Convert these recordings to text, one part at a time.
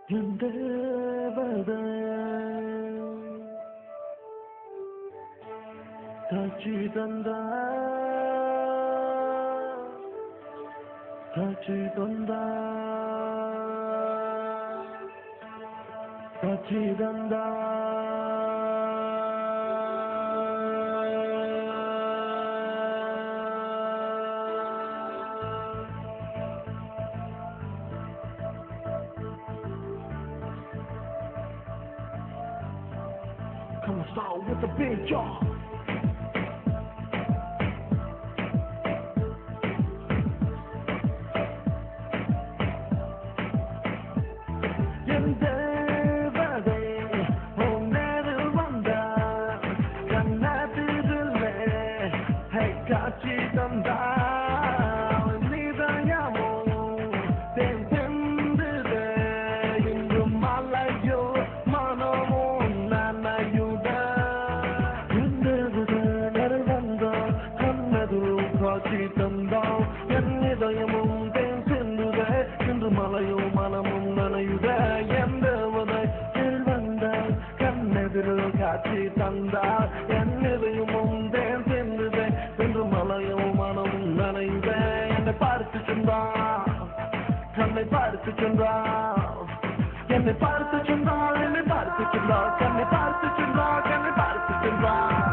தேவதை காட்சி தந்தா காட்சி தந்தா காட்சி தந்தா Come on, start with the big jaw. காட்சி தந்தால் என்னையும் முந்தேன் சென்றுதே என்று மலையும் மனமும் நனையுதே என்னை பார்த்து சென்றால் கண்ணை பார்த்து சென்றால் என்னை பார்த்து சென்றால் என்னை பார்த்து சென்றால் கண்ணை பார்த்து சென்றால் கண்ணை பார்த்து சென்றால்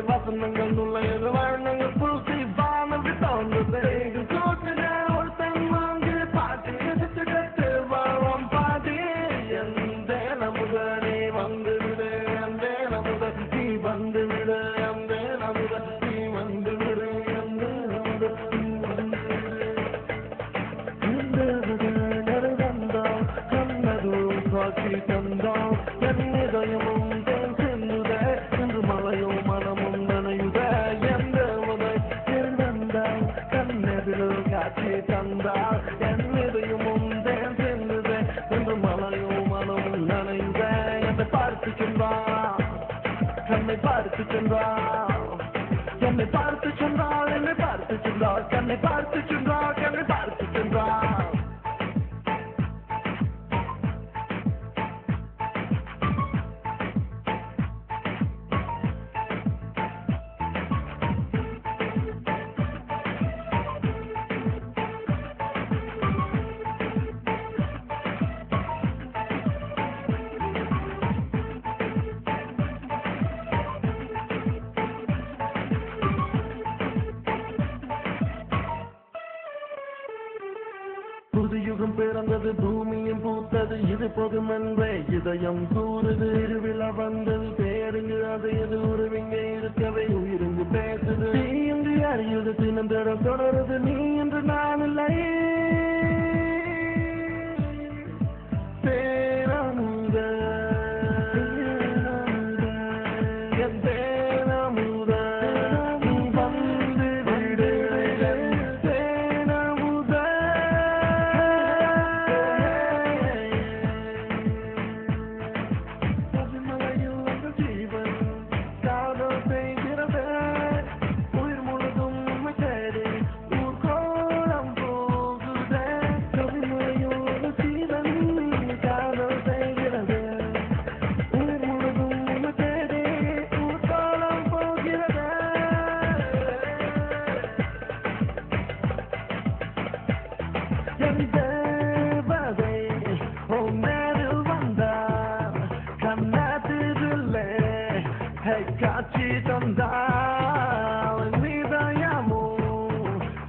வசனங்கள் நுழைய வாழ்நங்கள் பூசி வானம் தோன்றுதே ஒருத்தன் வாங்கி பாட்டி எடுத்துக்கிட்டு வாழம் பாட்டி எந்த நமுத நீ வந்து விடு அந்த நமுத நீ வந்து விடு அந்த நமுத நீ வந்து விடு அந்த நமுத நீ வந்து விடு வந்தோம் கண்ணதும் காட்சி தந்தோம் என் இதயமும் சென்றுதே என்று மலையும் காட்சி தந்தால் என்னையும் முந்தேன் சென்றுதே என்று மலையும் மனமும் நனையுதே என்னை பார்த்து சென்றால் கண்ணை பார்த்து சென்றால் என்னை பார்த்து சென்றால் என்னை பார்த்து சென்றால் கண்ணை பார்த்து சென்றால் கண்ணை பார்த்து சென்றால் புதுயுகம் பிறந்தது பூமியும் பூத்தது இது பொதும் என்றே இதயம் கூறுது இருவிழா வந்தது பேருங்கு அது எது உருவிங்க இருக்கவே உயிருங்கு பேசுது நீ என்று அறியுது தினந்தரம் தொடருது நீ என்று நான் இல்லை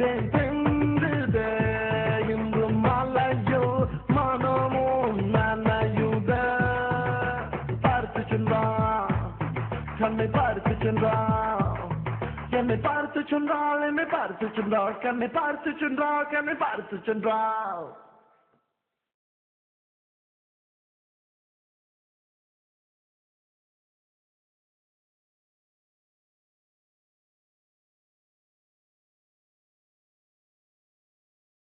தேன் சென்றுதே இன்று மலையோ மனமும் நனையுத பார்த்து சென்றான் கண்ணை பார்த்து சென்றான் என்னை பார்த்து சென்றாள் என்னை பார்த்து சென்றாள் கண்ணை பார்த்து சென்றாள் கண்ணை பார்த்து சென்றாள்